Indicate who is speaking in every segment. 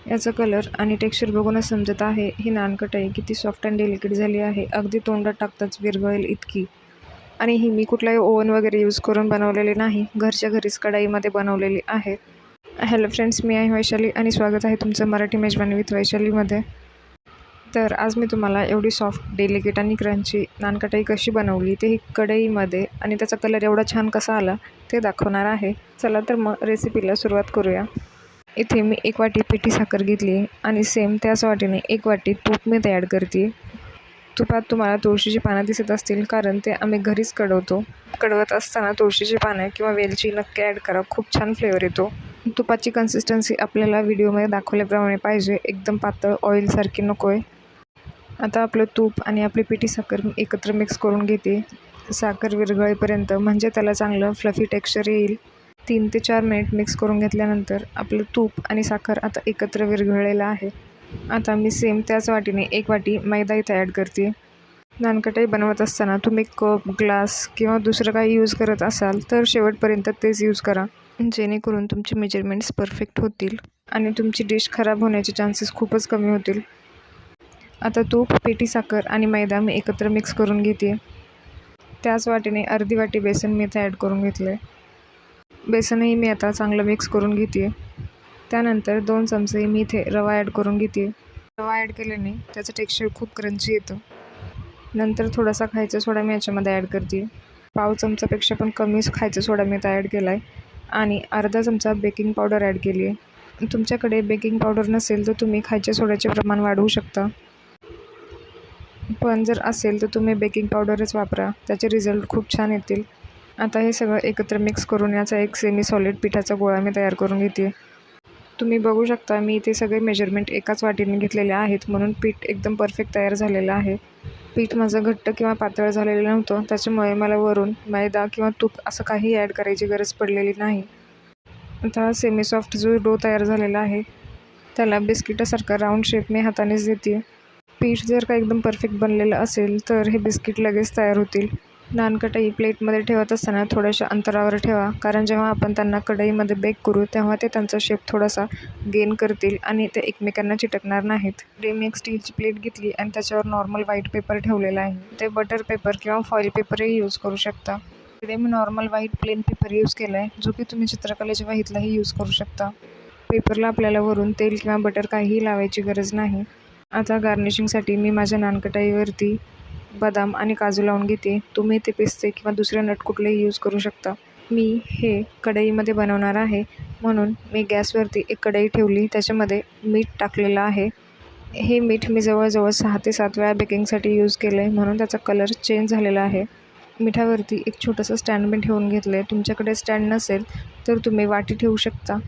Speaker 1: याचा कलर आणि टेक्स्चर बघूनच समजत आहे ही नानकटाई किती सॉफ्ट अँड डेलिकेट झाली आहे, अगदी तोंडात टाकताच विरघळेल इतकी. आणि ही मी कुठलाही ओव्हन वगैरे यूज करून बनवलेली नाही, घरच्या घरीच कढईमध्ये बनवलेली आहे. हॅलो फ्रेंड्स, मी आहे वैशाली आणि स्वागत आहे तुमचं मराठी मेजवानी विथ वैशालीमध्ये. तर आज मी तुम्हाला एवढी सॉफ्ट, डेलिकेट आणि क्रंची नानकटाई कशी बनवली तेही कढईमध्ये आणि त्याचा कलर एवढा छान कसा आला ते दाखवणार आहे. चला तर मग रेसिपीला सुरुवात करूया. इथे मी 1 वाटी पिठी साखर घेतली आहे आणि सेम त्याच वाटीने 1 वाटी तूप मी ॲड करते. तुपात तुम्हाला तुळशीची पानं दिसत असतील, कारण ते आम्ही घरीच कढवतो. कढवत असताना तुळशीची पानं किंवा वेलची नक्की ॲड करा, खूप छान फ्लेवर येतो. तुपाची कन्सिस्टन्सी आपल्याला व्हिडिओमध्ये दाखवल्याप्रमाणे पाहिजे, एकदम पातळ ऑइलसारखी नको आहे. आता आपलं तूप आणि आपली पिठी साखर मी एकत्र मिक्स करून घेते, साखर विरघळेपर्यंत, म्हणजे त्याला चांगलं फ्लफी टेक्स्चर येईल. 3 ते 4 मिनिट मिक्स करून घेतल्यानंतर आपलं तूप आणि साखर आता एकत्र विरघळलेलं आहे. आता मी सेम त्याच वाटीने 1 वाटी मैदा इथे ॲड करते. नानकटाई बनवत असताना तुम्ही कप, ग्लास किंवा दुसरं काही यूज करत असाल तर शेवटपर्यंत तेच यूज करा, जेणेकरून तुमचे मेजरमेंट्स परफेक्ट होतील आणि तुमची डिश खराब होण्याचे चान्सेस खूपच कमी होतील. आता तूप, पिठी साखर आणि मैदा मी एकत्र मिक्स करून घेते. त्याच वाटीने अर्धी वाटी बेसन मी इथे ॲड करून घेतलं आहे. बेसनही मी आता चांगलं मिक्स करून घेते. त्यानंतर 2 चमचे मी इथे रवा ॲड करून घेते. रवा ॲड केल्याने त्याचं टेक्स्चर खूप क्रंची येतं. नंतर थोडासा खायचा सोडा मी याच्यामध्ये ॲड करते. पाव चमचापेक्षा पण कमीच खायचा सोडा मी इथं ॲड केला आहे आणि अर्धा चमचा बेकिंग पावडर ॲड केली आहे. तुमच्याकडे बेकिंग पावडर नसेल तर तुम्ही खायच्या सोड्याचे प्रमाण वाढवू शकता, पण जर असेल तर तुम्ही बेकिंग पावडरच वापरा, त्याचे रिझल्ट खूप छान येतील. आता हे सगळं एकत्र मिक्स करून याचा एक सेमी सॉलिड पिठाचा गोळा मी तयार करून घेते. तुम्ही बघू शकता मी इथे सगळे मेजरमेंट एकाच वाटीने घेतलेले आहेत, म्हणून पीठ एकदम परफेक्ट तयार झालेलं आहे. पीठ माझं घट्ट किंवा पातळ झालेलं नव्हतं, त्याच्यामुळे मला वरून मैदा किंवा तूप असं काही ॲड करायची गरज पडलेली नाही. आता सेमी सॉफ्ट जो डो तयार झालेला आहे त्याला बिस्किटासारखा राऊंड शेप मी हातानेच देते. पीठ जर का एकदम परफेक्ट बनलेलं असेल तर हे बिस्किट लगेच तयार होतील. नानकटाई प्लेटमध्ये ठेवत असताना थोड्याशा अंतरावर ठेवा, कारण जेव्हा आपण त्यांना कढईमध्ये बेक करू तेव्हा ते त्यांचा शेप थोडासा गेन करतील आणि ते एकमेकांना चिटकणार नाहीत. मी एक स्टीलची प्लेट घेतली आणि त्याच्यावर नॉर्मल व्हाईट पेपर ठेवलेला आहे. ते बटर पेपर किंवा फॉईल पेपरही यूज करू शकता. इकडे मी normal white plain paper use केला आहे, जो की तुम्ही चित्रकलेच्या वहीतलाही यूज करू शकता. पेपरला आपल्याला वरून तेल किंवा बटर काहीही लावायची गरज नाही. आता गार्निशिंगसाठी मी माझ्या नानकटाईवरती बदाम आणि काजू लावून घेते. तुम्ही ते पिस्ते किंवा दुसरे नट कुठलेही यूज करू शकता. मी हे कढईमध्ये बनवणार आहे, म्हणून मी गॅसवरती एक कढई ठेवली, त्याच्यामध्ये मीठ टाकलेलं आहे. हे मीठ मी जवळजवळ 6 ते 7 वेळा बेकिंगसाठी यूज केलं आहे, म्हणून त्याचा कलर चेंज झालेला आहे. मिठावरती एक छोटंसं स्टँड मी ठेवून घेतलं आहे. तुमच्याकडे स्टँड नसेल तर तुम्ही वाटी ठेवू शकता.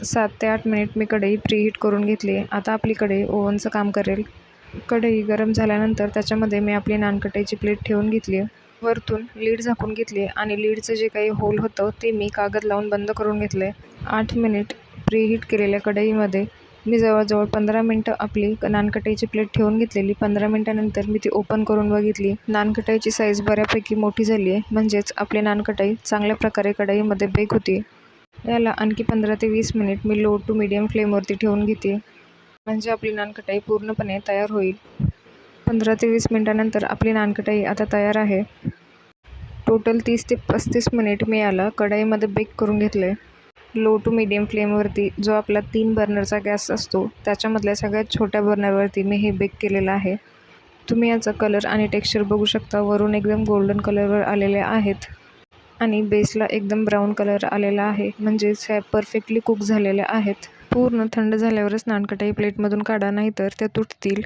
Speaker 1: 7 ते 8 मिनिट मी कढई प्रीहीट करून घेतली आहे. आता आपली कढई ओव्हनचं काम करेल. कढई गरम झाल्यानंतर त्याच्यामध्ये मी आपली नानकटाईची प्लेट ठेवून घेतली आहे. वरतून लीड झाकून घेतली आहे आणि लीडचं जे काही होल होतं ते मी कागद लावून बंद करून घेतलं आहे. 8 मिनिट प्रीहीट केलेल्या कढईमध्ये मी जवळजवळ 15 मिनटं आपली नानकटाईची प्लेट ठेवून घेतलेली. 15 मिनटानंतर मी ती ओपन करून बघितली. नानकटाईची साईज बऱ्यापैकी मोठी झाली आहे, म्हणजेच आपली नानकटाई चांगल्या प्रकारे कढईमध्ये बेक होती. याला आणखी 15 ते 20 मिनिट मी लो टू मीडियम फ्लेमवरती ठेवून घेते, म्हणजे आपली नानकटाई पूर्णपणे तयार होईल. 15 ते 20 मिनटानंतर आपली नानकटाई आता तयार आहे. टोटल 30 ते 35 मिनिट मी याला कढईमध्ये बेक करून घेतलं आहे. लो टू मीडियम फ्लेमवरती जो आपला 3 बर्नरचा गॅस असतो त्याच्यामधल्या सगळ्यात छोट्या बर्नरवरती मी हे बेक केलेलं आहे. तुम्ही याचा कलर आणि टेक्स्चर बघू शकता. वरून एकदम गोल्डन कलरवर आलेले आहेत आणि बेसला एकदम ब्राऊन कलर आलेला आहे, म्हणजेच ह्या परफेक्टली कुक झालेल्या आहेत. पूर्ण थंड झाल्यावरच नानकटाई प्लेटमधून काढा, नाहीतर त्या तुटतील.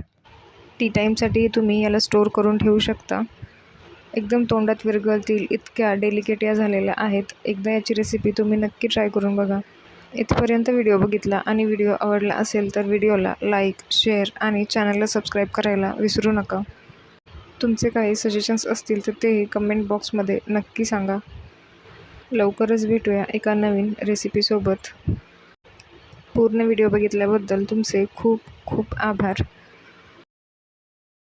Speaker 1: टी टाईमसाठी तुम्ही याला स्टोअर करून ठेवू शकता. एकदम तोंडात विरघळतील इतक्या डेलिकेट या झालेल्या आहेत. एकदा याची रेसिपी तुम्ही नक्की ट्राय करून बघा. इथपर्यंत व्हिडिओ बघितला आणि व्हिडिओ आवडला असेल तर व्हिडिओला लाईक, शेअर आणि चॅनलला सबस्क्राईब करायला विसरू नका. तुमचे काही सजेशन्स असतील तर तेही कमेंट बॉक्समध्ये नक्की सांगा. लवकरच भेटूया एका नवीन रेसिपीसोबत. पूर्ण व्हिडिओ बघितल्याबद्दल तुमचे खूप खूप आभार.